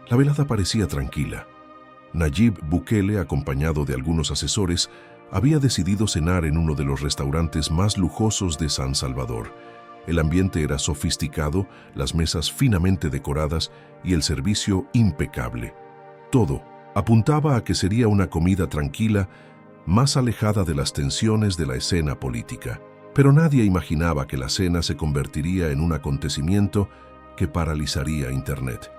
La velada parecía tranquila. Nayib Bukele, acompañado de algunos asesores, había decidido cenar en uno de los restaurantes más lujosos de San Salvador. El ambiente era sofisticado, las mesas finamente decoradas y el servicio impecable. Todo apuntaba a que sería una comida tranquila, más alejada de las tensiones de la escena política. Pero nadie imaginaba que la cena se convertiría en un acontecimiento que paralizaría Internet.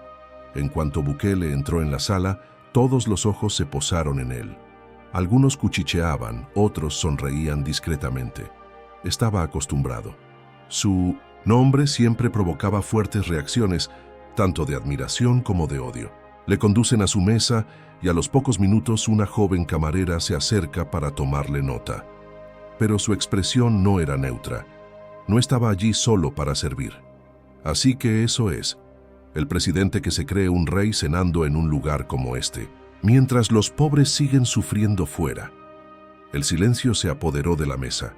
En cuanto Bukele entró en la sala, todos los ojos se posaron en él. Algunos cuchicheaban, otros sonreían discretamente. Estaba acostumbrado. Su nombre siempre provocaba fuertes reacciones, tanto de admiración como de odio. Le conducen a su mesa y a los pocos minutos una joven camarera se acerca para tomarle nota. Pero su expresión no era neutra. No estaba allí solo para servir. Así que eso es, el presidente que se cree un rey cenando en un lugar como este, mientras los pobres siguen sufriendo fuera. El silencio se apoderó de la mesa.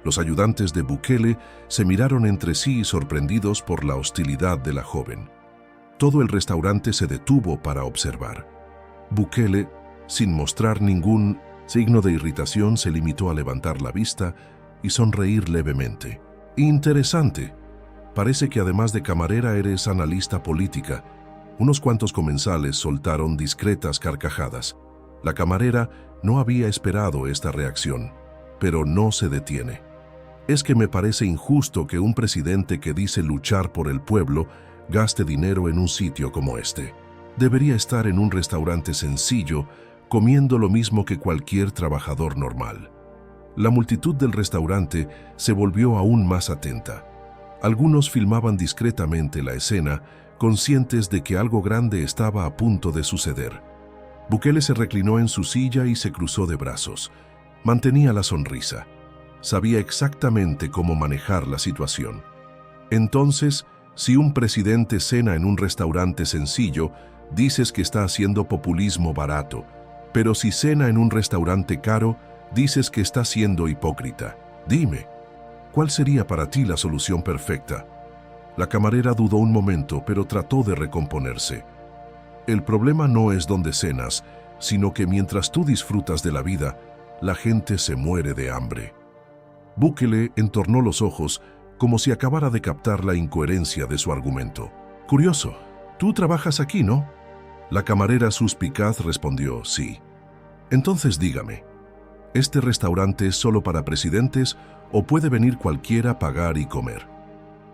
Los ayudantes de Bukele se miraron entre sí sorprendidos por la hostilidad de la joven. Todo el restaurante se detuvo para observar. Bukele, sin mostrar ningún signo de irritación, se limitó a levantar la vista y sonreír levemente. Interesante. Parece que además de camarera eres analista política. Unos cuantos comensales soltaron discretas carcajadas. La camarera no había esperado esta reacción, pero no se detiene. Es que me parece injusto que un presidente que dice luchar por el pueblo gaste dinero en un sitio como este. Debería estar en un restaurante sencillo, comiendo lo mismo que cualquier trabajador normal. La multitud del restaurante se volvió aún más atenta. Algunos filmaban discretamente la escena, conscientes de que algo grande estaba a punto de suceder. Bukele se reclinó en su silla y se cruzó de brazos. Mantenía la sonrisa. Sabía exactamente cómo manejar la situación. Entonces, si un presidente cena en un restaurante sencillo, dices que está haciendo populismo barato. Pero si cena en un restaurante caro, dices que está siendo hipócrita. Dime, ¿cuál sería para ti la solución perfecta? La camarera dudó un momento, pero trató de recomponerse. El problema no es dónde cenas, sino que mientras tú disfrutas de la vida, la gente se muere de hambre. Bukele entornó los ojos como si acabara de captar la incoherencia de su argumento. Curioso, tú trabajas aquí, ¿no? La camarera suspicaz respondió, sí. Entonces dígame, ¿este restaurante es solo para presidentes o puede venir cualquiera a pagar y comer?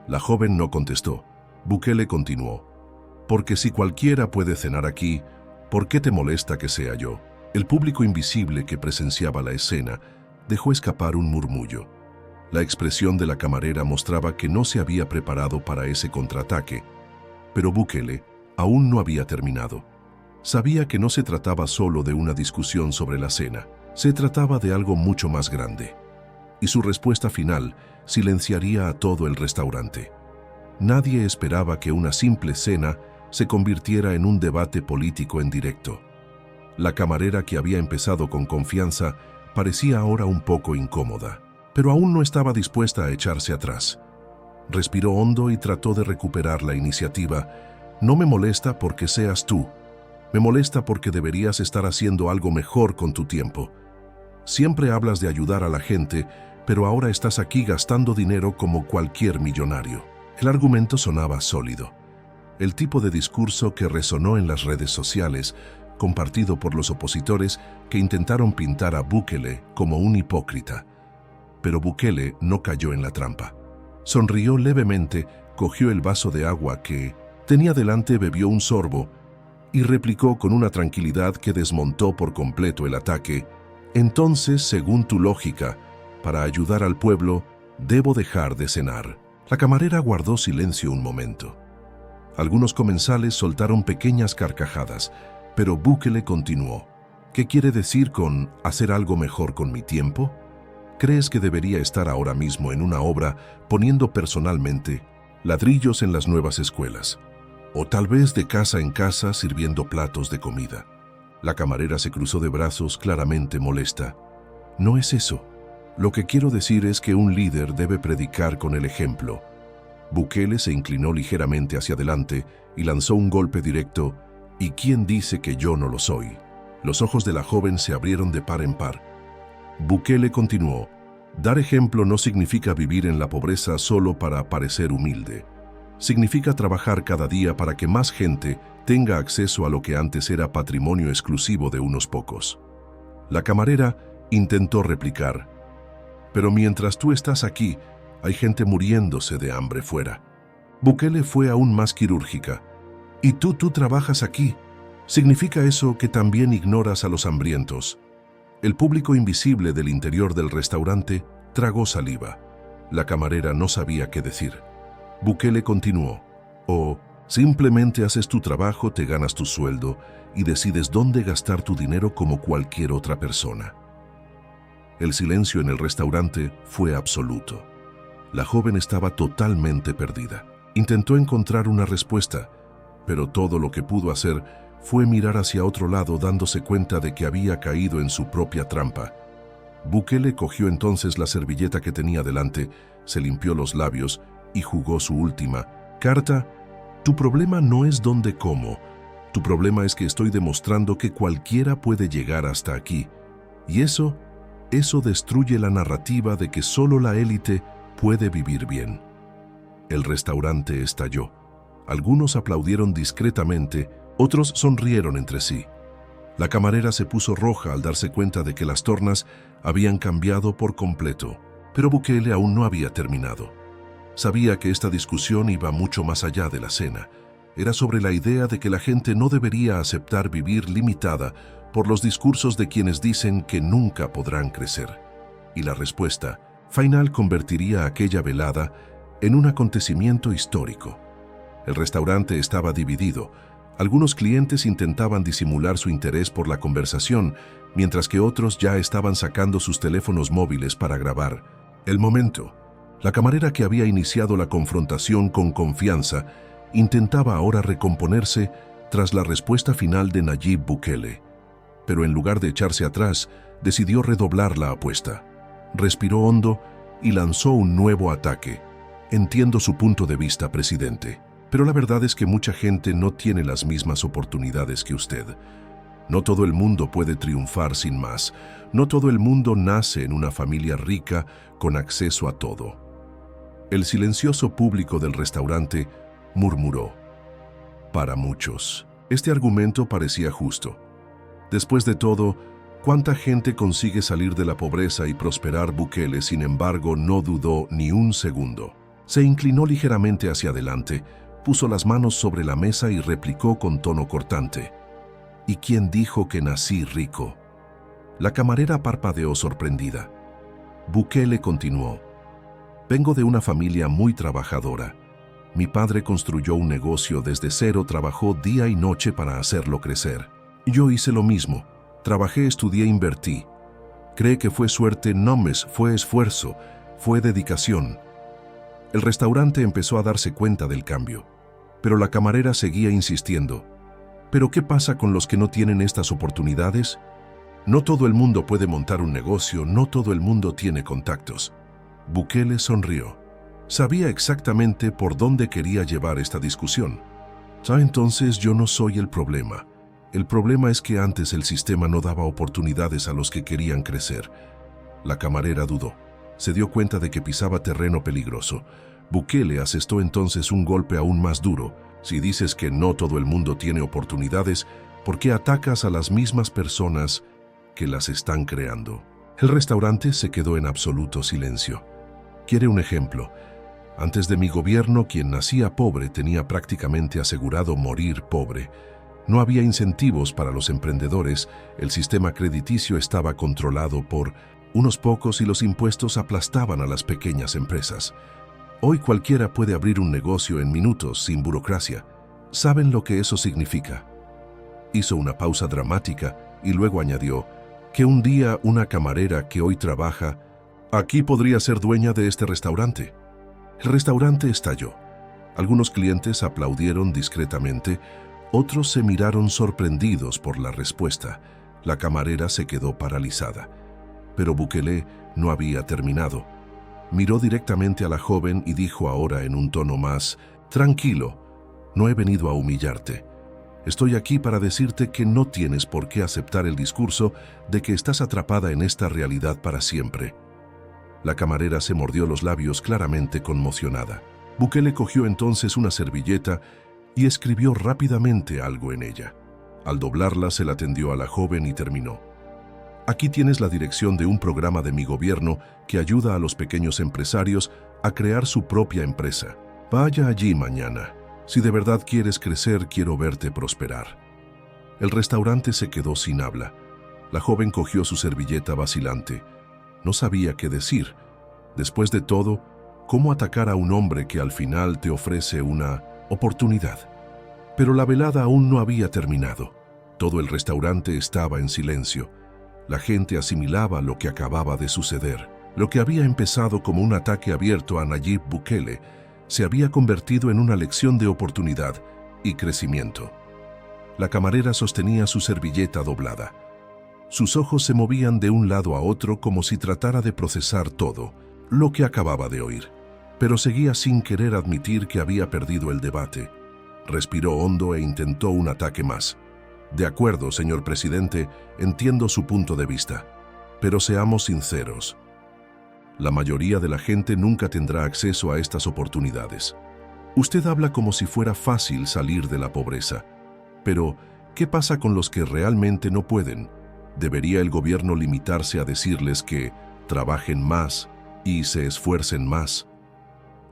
La joven no contestó. Bukele continuó, porque si cualquiera puede cenar aquí, ¿por qué te molesta que sea yo? El público invisible que presenciaba la escena dejó escapar un murmullo. La expresión de la camarera mostraba que no se había preparado para ese contraataque, pero Bukele aún no había terminado. Sabía que no se trataba solo de una discusión sobre la cena, se trataba de algo mucho más grande. Y su respuesta final silenciaría a todo el restaurante. Nadie esperaba que una simple cena se convirtiera en un debate político en directo. La camarera, que había empezado con confianza, parecía ahora un poco incómoda, pero aún no estaba dispuesta a echarse atrás. Respiró hondo y trató de recuperar la iniciativa. No me molesta porque seas tú. Me molesta porque deberías estar haciendo algo mejor con tu tiempo. Siempre hablas de ayudar a la gente, pero ahora estás aquí gastando dinero como cualquier millonario. El argumento sonaba sólido. El tipo de discurso que resonó en las redes sociales, compartido por los opositores que intentaron pintar a Bukele como un hipócrita. Pero Bukele no cayó en la trampa. Sonrió levemente, cogió el vaso de agua que tenía delante, bebió un sorbo y replicó con una tranquilidad que desmontó por completo el ataque. Entonces, según tu lógica, para ayudar al pueblo, debo dejar de cenar. La camarera guardó silencio un momento. Algunos comensales soltaron pequeñas carcajadas, pero Bukele continuó. ¿Qué quiere decir con hacer algo mejor con mi tiempo? ¿Crees que debería estar ahora mismo en una obra poniendo personalmente ladrillos en las nuevas escuelas? O tal vez de casa en casa sirviendo platos de comida. La camarera se cruzó de brazos, claramente molesta. No es eso. Lo que quiero decir es que un líder debe predicar con el ejemplo. Bukele se inclinó ligeramente hacia adelante y lanzó un golpe directo. ¿Y quién dice que yo no lo soy? Los ojos de la joven se abrieron de par en par. Bukele continuó: dar ejemplo no significa vivir en la pobreza solo para parecer humilde. Significa trabajar cada día para que más gente tenga acceso a lo que antes era patrimonio exclusivo de unos pocos. La camarera intentó replicar: pero mientras tú estás aquí, hay gente muriéndose de hambre fuera. Bukele fue aún más quirúrgica: ¿y tú trabajas aquí? ¿Significa eso que también ignoras a los hambrientos? El público invisible del interior del restaurante tragó saliva. La camarera no sabía qué decir. Bukele continuó: o simplemente haces tu trabajo, te ganas tu sueldo y decides dónde gastar tu dinero como cualquier otra persona. El silencio en el restaurante fue absoluto. La joven estaba totalmente perdida. Intentó encontrar una respuesta, pero todo lo que pudo hacer fue mirar hacia otro lado, dándose cuenta de que había caído en su propia trampa. Bukele cogió entonces la servilleta que tenía delante, se limpió los labios y jugó su última carta: tu problema no es dónde como, tu problema es que estoy demostrando que cualquiera puede llegar hasta aquí. Y eso destruye la narrativa de que solo la élite puede vivir bien. El restaurante estalló. Algunos aplaudieron discretamente, otros sonrieron entre sí. La camarera se puso roja al darse cuenta de que las tornas habían cambiado por completo, pero Bukele aún no había terminado. Sabía que esta discusión iba mucho más allá de la cena. Era sobre la idea de que la gente no debería aceptar vivir limitada por los discursos de quienes dicen que nunca podrán crecer. Y la respuesta final convertiría aquella velada en un acontecimiento histórico. El restaurante estaba dividido. Algunos clientes intentaban disimular su interés por la conversación, mientras que otros ya estaban sacando sus teléfonos móviles para grabar el momento. La camarera, que había iniciado la confrontación con confianza, intentaba ahora recomponerse tras la respuesta final de Nayib Bukele. Pero en lugar de echarse atrás, decidió redoblar la apuesta. Respiró hondo y lanzó un nuevo ataque. Entiendo su punto de vista, presidente, pero la verdad es que mucha gente no tiene las mismas oportunidades que usted. No todo el mundo puede triunfar sin más. No todo el mundo nace en una familia rica con acceso a todo. El silencioso público del restaurante murmuró: para muchos, este argumento parecía justo. Después de todo, ¿cuánta gente consigue salir de la pobreza y prosperar? Bukele, sin embargo, no dudó ni un segundo. Se inclinó ligeramente hacia adelante, puso las manos sobre la mesa y replicó con tono cortante: ¿y quién dijo que nací rico? La camarera parpadeó sorprendida. Bukele continuó: vengo de una familia muy trabajadora. Mi padre construyó un negocio desde cero, trabajó día y noche para hacerlo crecer. Yo hice lo mismo. Trabajé, estudié, invertí. ¿Cree que fue suerte? No, fue esfuerzo, fue dedicación. El restaurante empezó a darse cuenta del cambio, pero la camarera seguía insistiendo: ¿pero qué pasa con los que no tienen estas oportunidades? No todo el mundo puede montar un negocio, no todo el mundo tiene contactos. Bukele sonrió. Sabía exactamente por dónde quería llevar esta discusión. Entonces yo no soy el problema. El problema es que antes el sistema no daba oportunidades a los que querían crecer. La camarera dudó. Se dio cuenta de que pisaba terreno peligroso. Bukele asestó entonces un golpe aún más duro. Si dices que no todo el mundo tiene oportunidades, ¿por qué atacas a las mismas personas que las están creando? El restaurante se quedó en absoluto silencio. ¿Quiere un ejemplo? Antes de mi gobierno, quien nacía pobre tenía prácticamente asegurado morir pobre. No había incentivos para los emprendedores, el sistema crediticio estaba controlado por unos pocos y los impuestos aplastaban a las pequeñas empresas. Hoy cualquiera puede abrir un negocio en minutos sin burocracia. ¿Saben lo que eso significa? Hizo una pausa dramática y luego añadió que un día una camarera que hoy trabaja aquí podría ser dueña de este restaurante. El restaurante estalló. Algunos clientes aplaudieron discretamente, otros se miraron sorprendidos por la respuesta. La camarera se quedó paralizada. Pero Bukele no había terminado. Miró directamente a la joven y dijo ahora en un tono más tranquilo: no he venido a humillarte. Estoy aquí para decirte que no tienes por qué aceptar el discurso de que estás atrapada en esta realidad para siempre. La camarera se mordió los labios claramente conmocionada. Bukele cogió entonces una servilleta y escribió rápidamente algo en ella. Al doblarla se la tendió a la joven y terminó. Aquí tienes la dirección de un programa de mi gobierno que ayuda a los pequeños empresarios a crear su propia empresa. Vaya allí mañana. Si de verdad quieres crecer, quiero verte prosperar. El restaurante se quedó sin habla. La joven cogió su servilleta vacilante. No sabía qué decir. Después de todo, ¿cómo atacar a un hombre que al final te ofrece una oportunidad? Pero la velada aún no había terminado. Todo el restaurante estaba en silencio. La gente asimilaba lo que acababa de suceder. Lo que había empezado como un ataque abierto a Nayib Bukele se había convertido en una lección de oportunidad y crecimiento. La camarera sostenía su servilleta doblada. Sus ojos se movían de un lado a otro como si tratara de procesar todo lo que acababa de oír, pero seguía sin querer admitir que había perdido el debate. Respiró hondo e intentó un ataque más. De acuerdo, señor presidente, entiendo su punto de vista, pero seamos sinceros. La mayoría de la gente nunca tendrá acceso a estas oportunidades. Usted habla como si fuera fácil salir de la pobreza. Pero, ¿qué pasa con los que realmente no pueden? ¿Debería el gobierno limitarse a decirles que trabajen más y se esfuercen más?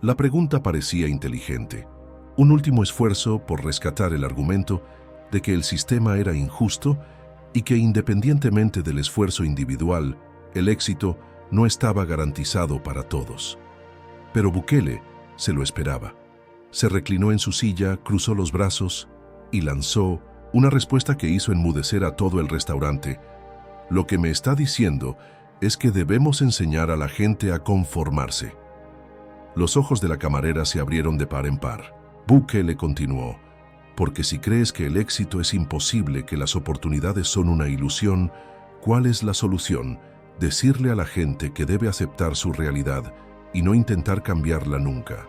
La pregunta parecía inteligente. Un último esfuerzo por rescatar el argumento de que el sistema era injusto y que independientemente del esfuerzo individual, el éxito no estaba garantizado para todos. Pero Bukele se lo esperaba. Se reclinó en su silla, cruzó los brazos y lanzó una respuesta que hizo enmudecer a todo el restaurante. Lo que me está diciendo es que debemos enseñar a la gente a conformarse. Los ojos de la camarera se abrieron de par en par. Bukele continuó, porque si crees que el éxito es imposible, que las oportunidades son una ilusión, ¿cuál es la solución? Decirle a la gente que debe aceptar su realidad y no intentar cambiarla nunca.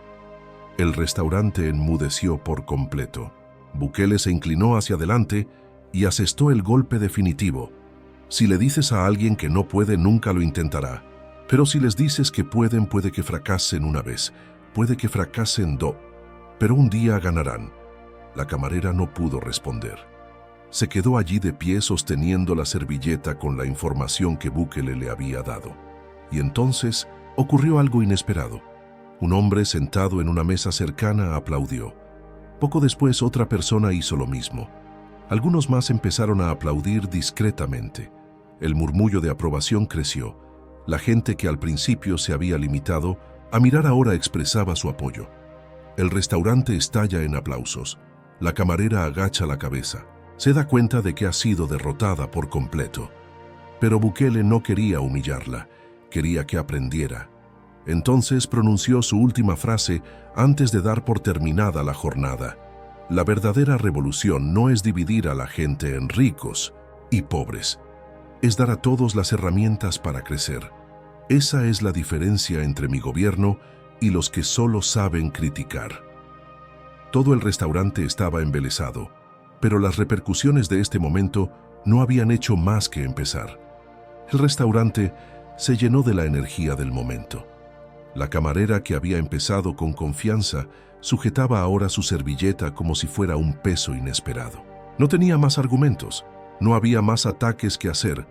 El restaurante enmudeció por completo. Bukele se inclinó hacia adelante y asestó el golpe definitivo. Si le dices a alguien que no puede, nunca lo intentará. Pero si les dices que pueden, puede que fracasen una vez, puede que fracasen dos, pero un día ganarán. La camarera no pudo responder. Se quedó allí de pie sosteniendo la servilleta con la información que Bukele le había dado. Y entonces ocurrió algo inesperado. Un hombre sentado en una mesa cercana aplaudió. Poco después otra persona hizo lo mismo. Algunos más empezaron a aplaudir discretamente. El murmullo de aprobación creció. La gente que al principio se había limitado a mirar ahora expresaba su apoyo. El restaurante estalla en aplausos. La camarera agacha la cabeza. Se da cuenta de que ha sido derrotada por completo. Pero Bukele no quería humillarla, quería que aprendiera. Entonces pronunció su última frase antes de dar por terminada la jornada. La verdadera revolución no es dividir a la gente en ricos y pobres. Es dar a todos las herramientas para crecer. Esa es la diferencia entre mi gobierno y los que solo saben criticar. Todo el restaurante estaba embelesado, pero las repercusiones de este momento no habían hecho más que empezar. El restaurante se llenó de la energía del momento. La camarera, que había empezado con confianza, sujetaba ahora su servilleta como si fuera un peso inesperado. No tenía más argumentos, no había más ataques que hacer,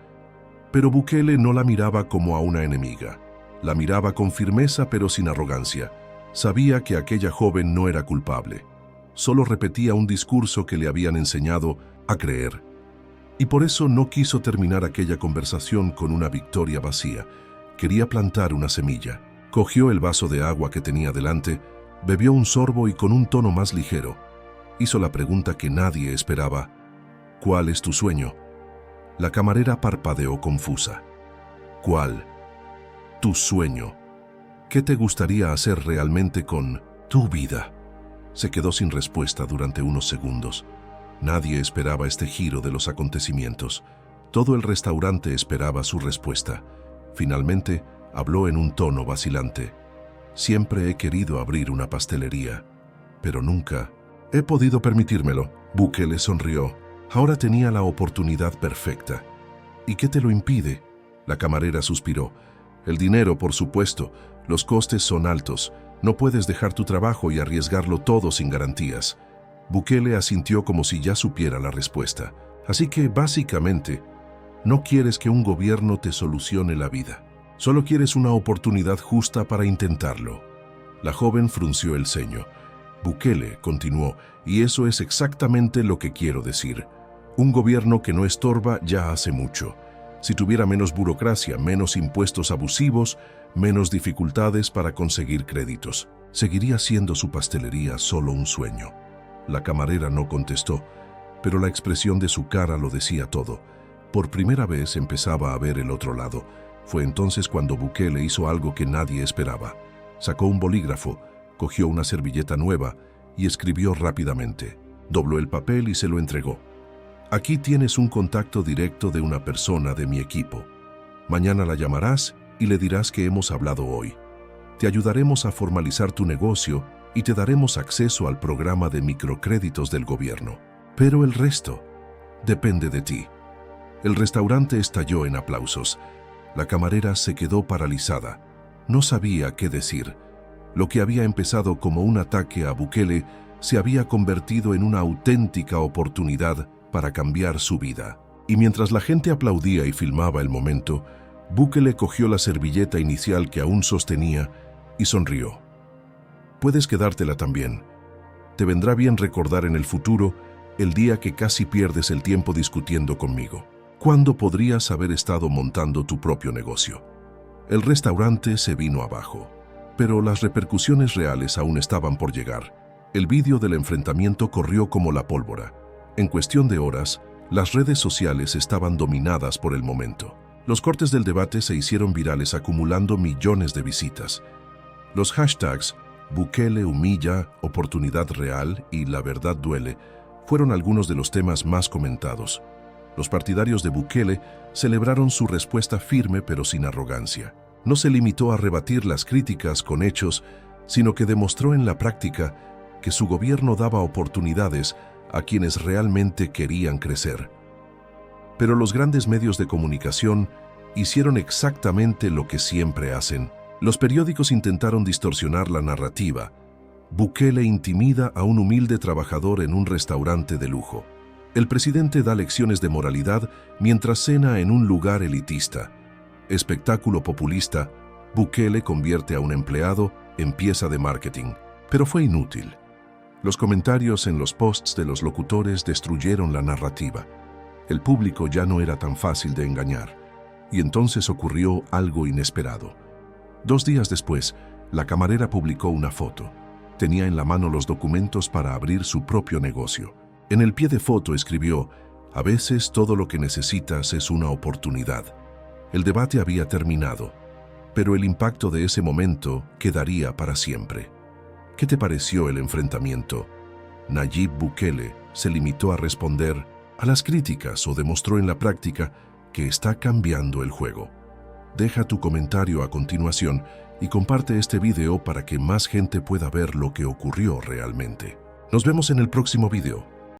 pero Bukele no la miraba como a una enemiga. La miraba con firmeza pero sin arrogancia. Sabía que aquella joven no era culpable. Solo repetía un discurso que le habían enseñado a creer. Y por eso no quiso terminar aquella conversación con una victoria vacía. Quería plantar una semilla. Cogió el vaso de agua que tenía delante, bebió un sorbo y con un tono más ligero, hizo la pregunta que nadie esperaba. ¿Cuál es tu sueño? La camarera parpadeó confusa. ¿Cuál? Tu sueño. ¿Qué te gustaría hacer realmente con tu vida? Se quedó sin respuesta durante unos segundos. Nadie esperaba este giro de los acontecimientos. Todo el restaurante esperaba su respuesta. Finalmente, habló en un tono vacilante. Siempre he querido abrir una pastelería, pero nunca he podido permitírmelo. Bukele sonrió. Ahora tenía la oportunidad perfecta. ¿Y qué te lo impide? La camarera suspiró. El dinero, por supuesto. Los costes son altos. No puedes dejar tu trabajo y arriesgarlo todo sin garantías. Bukele asintió como si ya supiera la respuesta. Así que, básicamente, no quieres que un gobierno te solucione la vida. Solo quieres una oportunidad justa para intentarlo. La joven frunció el ceño. Bukele continuó, y eso es exactamente lo que quiero decir. Un gobierno que no estorba ya hace mucho. Si tuviera menos burocracia, menos impuestos abusivos, menos dificultades para conseguir créditos, seguiría siendo su pastelería solo un sueño. La camarera no contestó, pero la expresión de su cara lo decía todo. Por primera vez empezaba a ver el otro lado. Fue entonces cuando Bukele hizo algo que nadie esperaba. Sacó un bolígrafo, cogió una servilleta nueva y escribió rápidamente. Dobló el papel y se lo entregó. Aquí tienes un contacto directo de una persona de mi equipo. Mañana la llamarás y le dirás que hemos hablado hoy. Te ayudaremos a formalizar tu negocio y te daremos acceso al programa de microcréditos del gobierno. Pero el resto depende de ti. El restaurante estalló en aplausos. La camarera se quedó paralizada. No sabía qué decir. Lo que había empezado como un ataque a Bukele se había convertido en una auténtica oportunidad para cambiar su vida. Y mientras la gente aplaudía y filmaba el momento, Bukele cogió la servilleta inicial que aún sostenía y sonrió. Puedes quedártela también. Te vendrá bien recordar en el futuro el día que casi pierdes el tiempo discutiendo conmigo. ¿Cuándo podrías haber estado montando tu propio negocio? El restaurante se vino abajo, pero las repercusiones reales aún estaban por llegar. El vídeo del enfrentamiento corrió como la pólvora. En cuestión de horas, las redes sociales estaban dominadas por el momento. Los cortes del debate se hicieron virales acumulando millones de visitas. Los hashtags Bukele humilla, oportunidad real y la verdad duele fueron algunos de los temas más comentados. Los partidarios de Bukele celebraron su respuesta firme pero sin arrogancia. No se limitó a rebatir las críticas con hechos, sino que demostró en la práctica que su gobierno daba oportunidades a quienes realmente querían crecer. Pero los grandes medios de comunicación hicieron exactamente lo que siempre hacen. Los periódicos intentaron distorsionar la narrativa. Bukele intimida a un humilde trabajador en un restaurante de lujo. El presidente da lecciones de moralidad mientras cena en un lugar elitista. Espectáculo populista, Bukele convierte a un empleado en pieza de marketing. Pero fue inútil. Los comentarios en los posts de los locutores destruyeron la narrativa. El público ya no era tan fácil de engañar. Y entonces ocurrió algo inesperado. 2 días después, la camarera publicó una foto. Tenía en la mano los documentos para abrir su propio negocio. En el pie de foto escribió: a veces todo lo que necesitas es una oportunidad. El debate había terminado, pero el impacto de ese momento quedaría para siempre. ¿Qué te pareció el enfrentamiento? Nayib Bukele se limitó a responder a las críticas o demostró en la práctica que está cambiando el juego. Deja tu comentario a continuación y comparte este video para que más gente pueda ver lo que ocurrió realmente. Nos vemos en el próximo video.